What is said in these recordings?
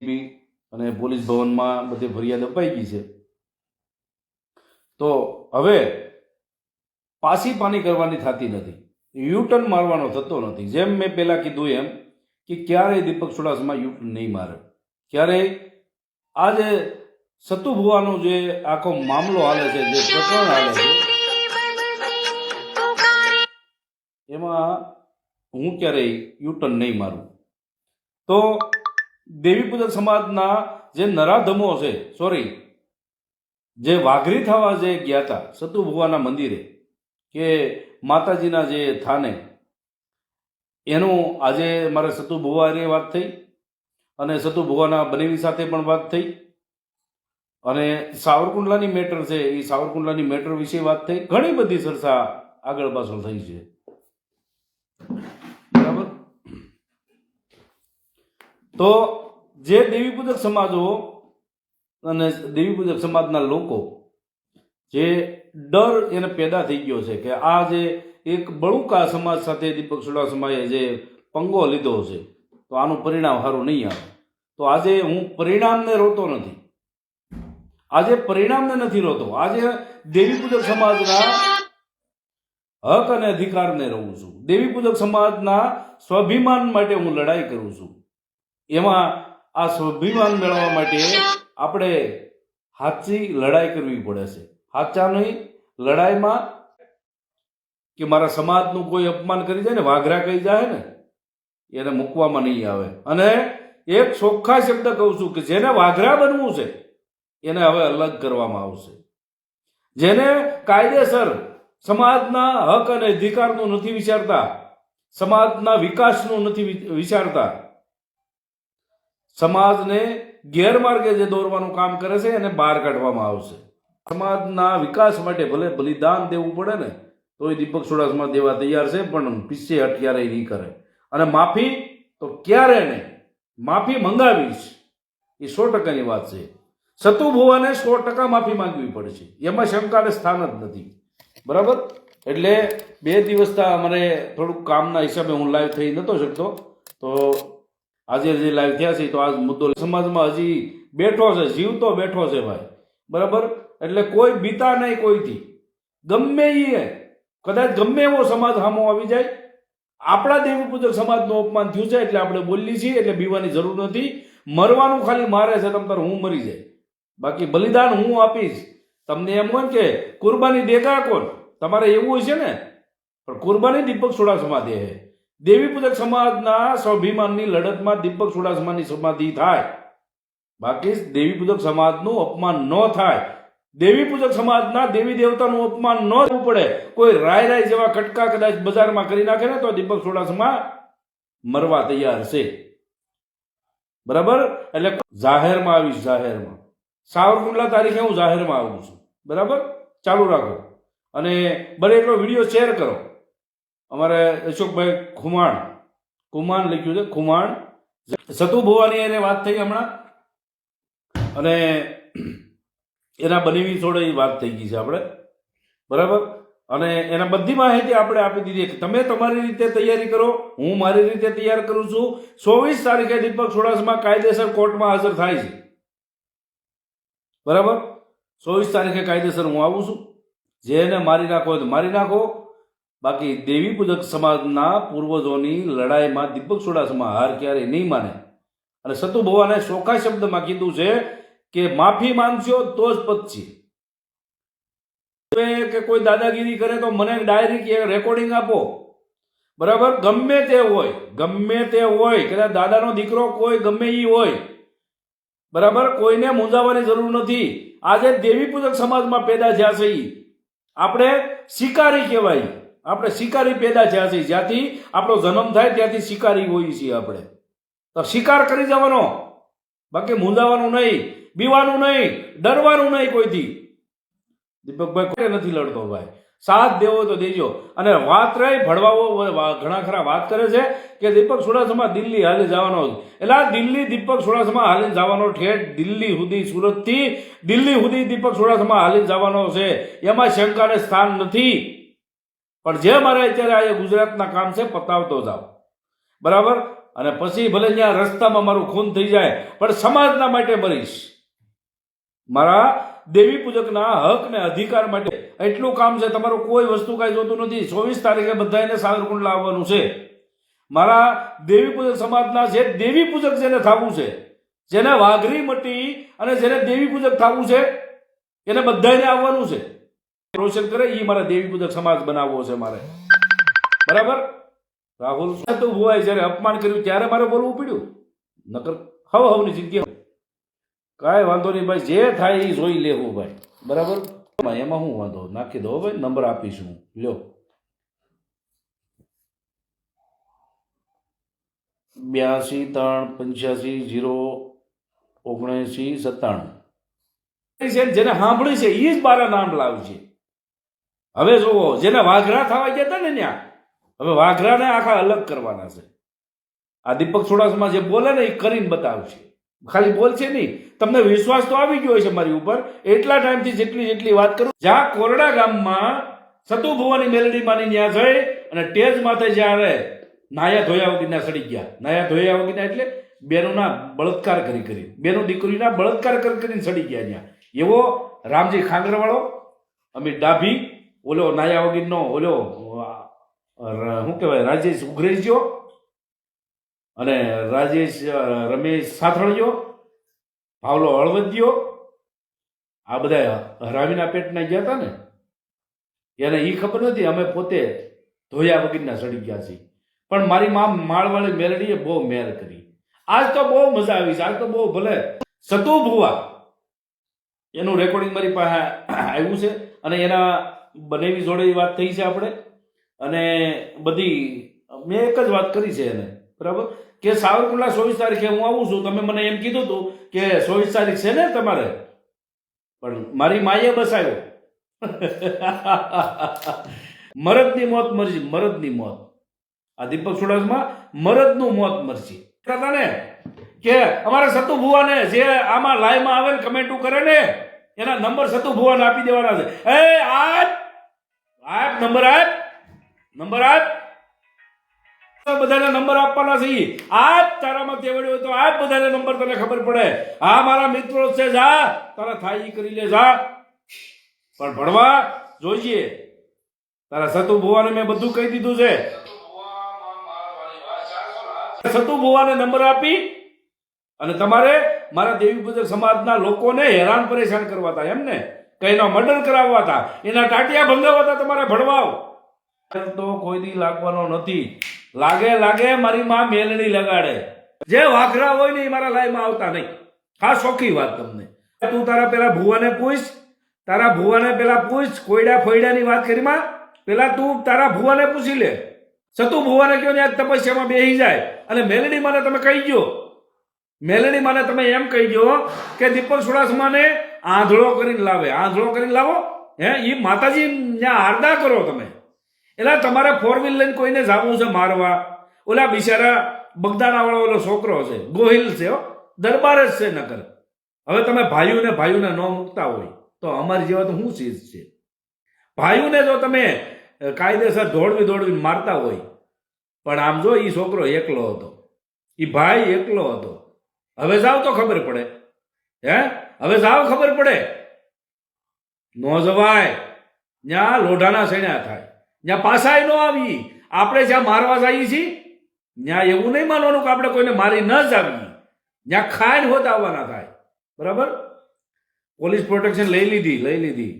અને પોલીસ ભવનમાં બધે ફરિયાદ અપાઈ ગઈ છે. તો હવે પાછી પાની કરવાની થતી નથી, યુટર્ન મારવાનો થતો નથી. જેમ મેં પહેલા કીધું એમ કે ક્યારેય દીપક ચુડાસમા યુટર્ન નહીં મારે, ક્યારેય આ જે સતુ ભુવાનો જે આખો મામલો હાલે છે, જે પ્રકરણ હાલે છે, એમાં હું ક્યારેય યુટર્ન નહીં મારું. તો દેવી પૂજક સમાજના જે નરાધમો છે, જે વાઘરી થવા જે ગયા હતા સતુ ભુવાના મંદિરે કે માતાજીના જે થાને, એનું આજે મારે સતુ ભુવાની વાત થઈ અને સતુ ભુવાના બનેવી સાથે પણ વાત થઈ અને સાવરકુંડલાની મેટર છે એ સાવરકુંડલાની મેટર વિશે વાત થઈ. ઘણી બધી ચર્ચા આગળ પાછળ થઈ છે. બરાબર. તો જે દેવી પૂજક સમાજો અને દેવી પૂજક સમાજના લોકો જે ડર એને પેદા થઈ ગયો છે કે આ જે એક બળુકા સમાજ સાથે દીપક ચુડાસમાએ જે પંગો લીધો છે તો આનું પરિણામ સારું નહીં આવે. તો આજે હું પરિણામને રોતો નથી, આજે પરિણામને નથી રોતો, આજે દેવી પૂજક સમાજના હક અને અધિકારને રહું છું. દેવી પૂજક સમાજના સ્વાભિમાન માટે હું લડાઈ કરું છું. એમાં આ સ્વાભિમાન મેળવવા માટે આપણે સાચી લડાઈ કરવી પડે છે. સાચાની લડાઈમાં કે મારા સમાજનું કોઈ અપમાન કરી જાય ને, વાઘરા કહી જાય ને, એને મૂકવામાં નહીં આવે. અને એક ચોખ્ખા શબ્દ કહું છું કે જેને વાઘરા બનવું છે એને હવે અલગ કરવામાં આવશે. જેને કાયદેસર સમાજના હક અને અધિકારનું નથી વિચારતા, સમાજના વિકાસનું નથી વિચારતા, સમાજને ગેરમાર્ગે જે દોરવાનું કામ કરે છે એને બહાર કાઢવામાં આવશે. સમાજના વિકાસ માટે ભલે બલિદાન દેવું પડે ને તો એ દીપક ચુડાસમા દેવા તૈયાર છે, પણ પીછે હટ ક્યારેય નહીં કરે. અને માફી તો ક્યારે નહીં, માફી મંગાવીશ એ 100%ની વાત છે. સતુ ભુવાને 100% માફી માંગવી પડશે, એમાં શંકાને સ્થાન જ નથી. બરાબર. એટલે 2 દિવસથી મને થોડુંક કામના હિસાબે હું લાઈવ થઈ નહોતો શકતો, તો આજે જે લાઈવ થયા છે તો આ મુદ્દો સમાજમાં હજી બેઠો છે, જીવતો બેઠો છે ભાઈ. બરાબર. એટલે કોઈ બીતા નહીં કોઈથી, ગમે એ કદાચ ગમે એવો સમાજ સામો આવી જાય. આપણા દેવી પૂજક સમાજનું અપમાન થયું છે એટલે આપણે બોલીએ છીએ, એટલે બીવાની જરૂર નથી. મરવાનું ખાલી મારે છે, તમ તાર હું મરી જાય, બાકી બલિદાન હું આપીશ. તમને એમ હોય કે કુરબાની દેગા કોણ, તમારે એવું હોય છે ને, પણ કુરબાની દીપક ચુડાસમા દે. દેવી પૂજક સમાજના સ્વાભિમાનની લડતમાં દીપક ચુડાસમાની સમાધિ થાય, બાકી દેવી પૂજક સમાજનું અપમાન ન થાય. દેવી પૂજક સમાજના દેવી દેવતાનું અપમાન ન થવું પડે. કોઈ રાય જેવા કટકા કદાચ બજારમાં કરી નાખે ને તો દીપક ચુડાસમા મરવા તૈયાર છે. બરાબર. એટલે જાહેરમાં આવીશ, જાહેરમાં સાવરકુંડલા તારીખે હું જાહેરમાં આવું છું. બરાબર. ચાલુ રાખો અને બને એટલો વિડીયો શેર કરો. અમારે અશોકભાઈ કુમાણ લખ્યું છે, કુમાણ સતુ ભુવાની એને વાત થઈ હમણાં, અને એના બનેવી જોડે વાત થઈ ગઈ છે આપણે. બરાબર. અને એના બધી માહિતી આપણે આપી દીધી કે તમે તમારી રીતે તૈયારી કરો, હું મારી રીતે તૈયાર કરું છું. 24 તારીખે દીપક ચુડાસમા કાયદેસર કોર્ટમાં હાજર થાય છે. બરાબર. 24 તારીખે કાયદેસર હું આવું છું. જેને મારી નાખો તો મારી નાખો, બાકી દેવી પૂજક સમાજના પૂર્વજોની લડાઈમાં દીપક ચુડાસમા હાર ક્યારેય નહીં માને. અને સતુ ભુવાને ચોખ્ખા શબ્દમાં કીધું છે કે માફી માંગશો તો જ પતશે. કે કોઈ દાદાગીરી કરે તો મને ડાયરી કે રેકોર્ડિંગ આપો. બરાબર. ગમે તે હોય, કદાચ દાદાનો દીકરો કોઈ ગમે એ હોય. બરાબર. કોઈને મૂંઝાવાની જરૂર નથી. આજે દેવી પૂજક સમાજમાં પેદા થયા છે, આપણે શિકારી કહેવાય. આપણે શિકારી પેદા થયા છીએ, જ્યાંથી આપણો જન્મ થાય ત્યાંથી શિકારી હોઈએ છીએ આપણે. તો શિકાર કરી જવાનો, બાકી મૂંઝાવાનું નહીં, બીવાનું નહીં, ડરવાનું નહીં કોઈથી. દીપકભાઈ કોઈ નથી લડતો ભાઈ, સાથ દેવો તો દેજો. અને વાત રહી ભડવાઓ ઘણા ખરા વાત કરે છે કે દીપક ચુડાસમા દિલ્હી હાલી જવાનો, એટલે આ દિલ્હી દીપક ચુડાસમા હાલી જવાનો, ઠેઠ દિલ્હી સુધી, સુરતથી દિલ્હી સુધી દીપક ચુડાસમા હાલી જવાનો છે, એમાં શંકાને સ્થાન નથી. પણ જે મારે અત્યારે આ ગુજરાતના કામ છે પતાવતો જાઓ. બરાબર. અને પછી ભલે ત્યાં રસ્તામાં મારું ખૂન થઈ જાય પણ સમાજના માટે મરીશ. મારા દેવી પૂજકના હક ને અધિકાર માટે એટલું કામ છે. તમારું કોઈ વસ્તુ કાંઈ જોતું નથી. 24 તારીખે બધાને સાવરકુંડલા આવવાનું છે. મારા દેવી પૂજક સમાજના જે દેવી પૂજક જેને થવું છે, જેને વાઘરી મટી અને જેને દેવી પૂજક થવું છે, એને બધાને આવવાનું છે. રોશન કરે એ મારા દેવી પૂજક સમાજ બનાવવો છે મારે. બરાબર? રાહુલ તો ભુવાએ જયારે અપમાન કર્યું ત્યારે મારે બોલવું પડ્યું. નકર હવની જિંદગી કાંઈ વાંધો નહીં ભાઈ, જે થાય એ જોઈ લેવું ભાઈ. બરાબર? એમાં શું વાંધો, નાખી દો ભાઈ, નંબર આપીશું. લ્યો 82 3 85 0 79 જેને સાંભળ્યું છે એ જ બારા નામ લાવશે. હવે જુઓ, જેને વાઘરા થવા ગયા હતા ને ત્યાં, હવે વાઘરાને આખા અલગ કરવાના છે. આ દીપક ચુડાસમા જે બોલે ને એ કરીને બતાવશે. ખાલી બોલશે નહીં, તમને વિશ્વાસ તો આવી ગયો છે મારી ઉપર. એટલા ટાઈમથી જેટલી વાત કરું, જ્યાં કોરડા ગામમાં સતુ ભુવાની મેલડી માની ત્યાં જઈ અને ટેજ માથે જ્યારે નાયા ધોયા વગીના સડી ગયા. નાયા ધોયા વગીના એટલે બેનોના બળાત્કાર કરી બેનો દીકરીના બળાત્કાર કરીને સડી ગયા ત્યાં. એવો રામજી ખાંગરવાળો, અમિત ડાભી, ઓલો નાયા વગીરનો ઓલો શું કહેવાય રાજેશ ઉઘરેજીઓ અને રમેશ સાથળિયો, ભાવલો હળવદિયો, આ બધા હરામીના પેટના ગયા હતા ને, એને એ ખબર નથી. અમે પોતે ધોયા વગીરના સડી ગયા છીએ. પણ મારી માં માળવાળી મેલડીએ બહુ મેર કરી. આજ તો બહુ મજા આવી છે. આજ તો બહુ ભલે સતુ ભુવા એનું રેકોર્ડિંગ મારી પાસે આવ્યું છે અને એના બનેવી જોડે વાત થઈ છે આપણે. અને બધી મેં એક જ વાત કરી છે એને, બરાબર, કે સાવરકુંડલા 24 તારીખે હું આવું છું. તમે મને એમ કીધું હતું કે 24 તારીખ છે ને તમારે, પણ મારી માએ બસાવ્યો. મરદની મોત મરજી, મરદની મોત. આ દીપક ચુડાસમા મરદનું મોત મરજી કહેતા ને કે અમારા સતુ ભુવાને જે આમાં લાઈવમાં આવે ને કમેન્ટો કરે ને એના નંબર સતુ ભુવાને આપી દેવાના છે. એ આપ નંબર આપ બધાને નંબર આપવાના છે. આજ તારામાં તેવડ્યો હોય તો આજ બધાને નંબર તને ખબર પડે. હા મારા મિત્રો છે, જા તારા થાય ઈ કરી લે, જા. પણ ભણવા જોઈએ. તારા સતુ ભુવાને મેં બધું કહી દીધું છે. સતુ ભુવાને નંબર આપી અને તમારે મારા દેવી પૂજક સમાજના લોકોને હેરાન પરેશાન કરવા હતા, એમ ને કઈનો મર્ડર કરાવવા હતા, એના ટાટિયા ભંગાવવા હતા. તમારે ભણવાઓ તો કોઈ દી લાગવાનો નથી. લાગે મારી માં મેલડી લગાડે. જે વાઘરા હોય ને એ મારા લાઈમાં આવતા નહીં. હા, ચોખ્ખી વાત તમને. તું તારા પેલા ભુવાને પૂછ, કોયડા ફોયડાની વાત કરી માં પેલા તું તારા ભુવાને પૂછી લે. સતુ ભુવાને કયો ને તપસ્યામાં બેસી જાય. અને મેલડી માને તમે કહી ગયો, મેલડી માને તમે એમ કહી ગયો કે દીપક ચુડાસમાને આંધળો કરીને લાવો. હે, એ માતાજી ત્યાં આરદા કરો તમે. એટલે તમારે 4 વ્હીલ લઈને કોઈને જવું છે મારવા. ઓલા બિચારા બગદાણા વાળો ઓલો છોકરો છે, ગોહિલ છે, દરબાર જ છે નકર. હવે તમે ભાઈઓને ન મૂકતા હોય તો અમારી જેવા તો શું ચીજ છે? ભાઈઓને જો તમે કાયદેસર દોડવીને મારતા હોય, પણ આમ જો એ છોકરો એકલો હતો, એ ભાઈ એકલો હતો. હવે જાવ તો ખબર પડે. હવે જાવ ખબર પડે. નો જવાય. ત્યાં લોઢાના સૈણા થાય, ત્યાં પાછાય ન આવી. આપણે જ્યાં મારવા જઈએ છીએ ત્યાં એવું નહીં માનવાનું કે આપણે કોઈને મારી ન જ આવી. ત્યાં ખાઈને હોત આવવાના થાય. બરાબર? પોલીસ પ્રોટેક્શન લઈ લીધી.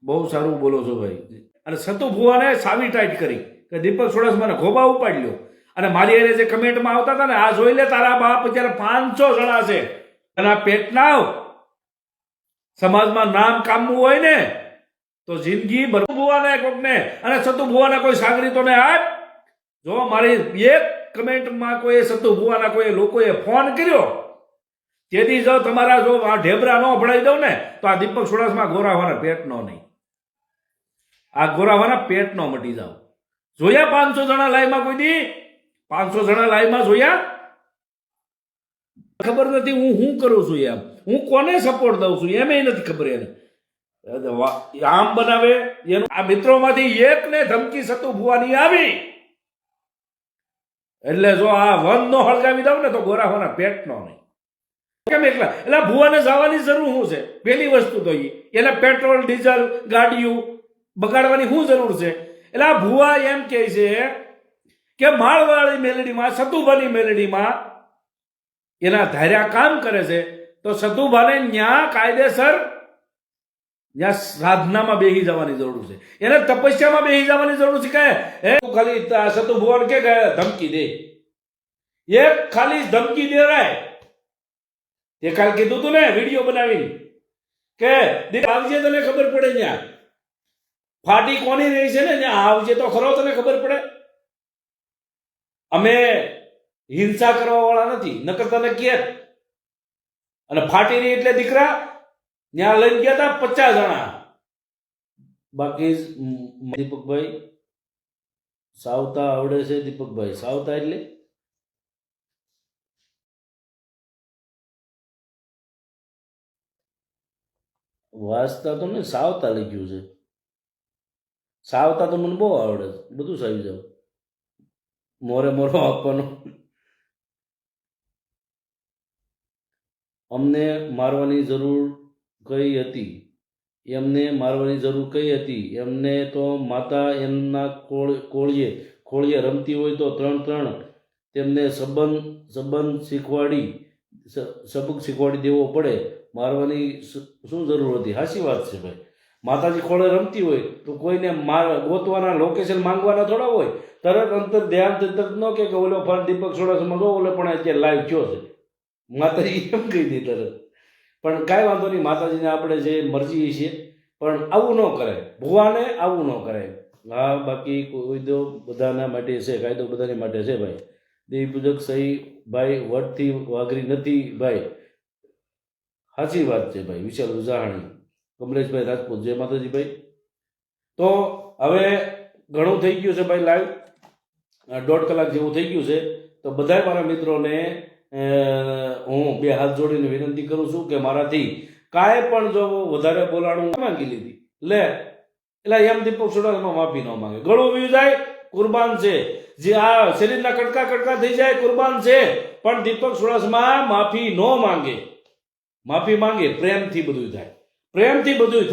બહુ સારું બોલો છો ભાઈ. અને સતુ ભુવાને સાવી ટાઈટ કરી કે દીપક ચુડાસમાને ખોબા ઉપાડી લ્યો. અને મારી એને જે કમેન્ટમાં આવતા હતા ને, આ જોઈ લે તારા બાપ અત્યારે 500 જણા છે અને આ પેટના સમાજમાં નામ કામવું હોય ને તો જિંદગી ભુવાને કોકને અને સતુ ભુવાના કોઈ સાગરીતોને આપ. જો મારી એક કમેન્ટમાં કોઈ સતુ ભુવાના કોઈ લોકોએ ફોન કર્યો, તેથી જો તમારા જો આ ઢેબરા ન ભણાવી દઉં ને તો આ દીપક ચુડાસમા ગોરાવાના પેટનો નહીં, આ ગોરાવાના પેટનો મટી જાવ. જોયા 500 જણા લાઈવમાં કોઈ દી? 500 જણા લાઈવમાં જોયા? ખબર નથી હું શું કરું છું, એમ હું કોને સપોર્ટ દઉં છું એમ નથી ખબર. એને આમ બનાવે એનું આ મિત્રોમાંથી એકને ધમકી સતુ ભુવાની આવી એટલે જો આ વન નો હળગાવી દઉં ને તો ગોરાહોના પેટનો નહીં. કેમ એકલા? એટલે આ ભુવાને જવાની જરૂર શું છે? પેલી વસ્તુ તો એને પેટ્રોલ ડીઝલ ગાડીઓ બગાડવાની શું જરૂર છે? એટલે આ ભુવા એમ કહે છે કે માળવાળી મેલડીમાં, સતુભાની મેલડીમાં એના ધાર્યા કામ કરે છે, તો સતુભાને ન્યા કાયદેસર ત્યાં સાધનામાં બેસી જવાની જરૂર છે, એને તપસ્યામાં બેસી જવાની જરૂર છે. કે હે તું ખાલી સતુ ભુવન કે ધમકી દે, એક ખાલી ધમકી દે રાય. તે કાલ કીધું તું ને વિડીયો બનાવીને કે આવજે તને ખબર પડે, ત્યાં ફાટી કોની રહી છે ને ત્યાં આવજે તો ખરો, તને ખબર પડે. અમે હિંસા કરવા વાળા નથી, નકર તને કે. અને ફાટી રહી એટલે દીકરા ત્યાં લઈને ગયા હતા 50 જણા. બાકી દીપકભાઈ સાવતા આવડે છે? દીપકભાઈ સાવતા એટલે વાંચતા તો ને સાવતા લખ્યું છે. સાવતા તો મને બહુ આવડે છે, બધું સાવી જાવ. મોરે મોરો આપવાનો. અમને મારવાની જરૂર કઈ હતી? એમને મારવાની જરૂર કઈ હતી? એમને તો માતા એમના કોળીએ રમતી હોય તો 3 તેમને સંબંધ સબક શીખવાડી દેવો પડે. મારવાની શું જરૂર હતી? સાચી વાત છે ભાઈ. માતાજી ખોળે રમતી હોય તો કોઈને ગોતવાના લોકેશન માંગવાના થોડા હોય. તરત અંતર ધ્યાન તરત ન કે ઓલો ફાન દીપક સોડાસમાં ગયો, ઓલે પણ અત્યારે લાઈવ થયો છે. માતાજી એમ કહી દે તરત. પણ કાંઈ વાંધો નહીં, માતાજીને આપણે જે મરજી છે, પણ આવું ન કરે ભુવાને, આવું ન કરે. હા, બાકી કોઈ તો બધાના માટે છે, કાયદો બધાની માટે છે ભાઈ. દેવી પૂજક સહી ભાઈ, વટથી વાઘરી નથી ભાઈ. સાચી વાત છે ભાઈ. વિશાલ ઉજાહાણી, કમલેશભાઈ રાજપૂત, જય માતાજી ભાઈ. તો હવે ઘણું થઈ ગયું છે ભાઈ, લાઈવ 1.5 કલાક જેવું થઈ ગયું છે. તો બધાય મારા મિત્રોને હું 2 હાથ જોડીને વિનંતી કરું છું કે મારાથી કાંઈ પણ જો વધારે બોલાણું માંગી લીધી લે એટલે એમ દીપક સોડાસમાં માફી ન માંગે. ઘણું વ્યૂ જાય, કુરબાન છે. જે આ શરીરના કડકા થઈ જાય, કુરબાન છે. પણ દીપક સોડાસમાં માફી ન માંગે. માફી માંગે પ્રેમથી બધું થાય, પ્રેમથી બધું